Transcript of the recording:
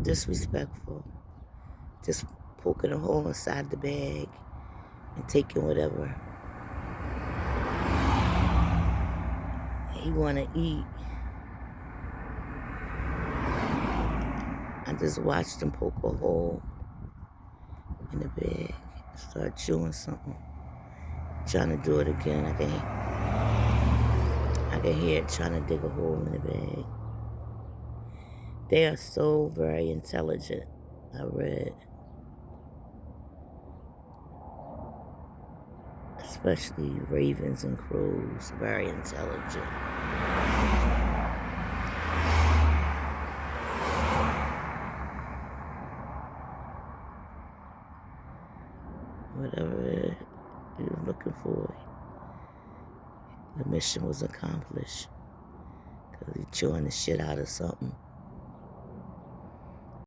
disrespectful. Just poking a hole inside the bag and taking whatever he want to eat. I just watched him poke a hole in the bag, start chewing something, trying to do it again. I can hear it trying to dig a hole in the bag. They are so very intelligent, I read. Especially ravens and crows, very intelligent. Whatever he was looking for, the mission was accomplished. Because he chewing the shit out of something.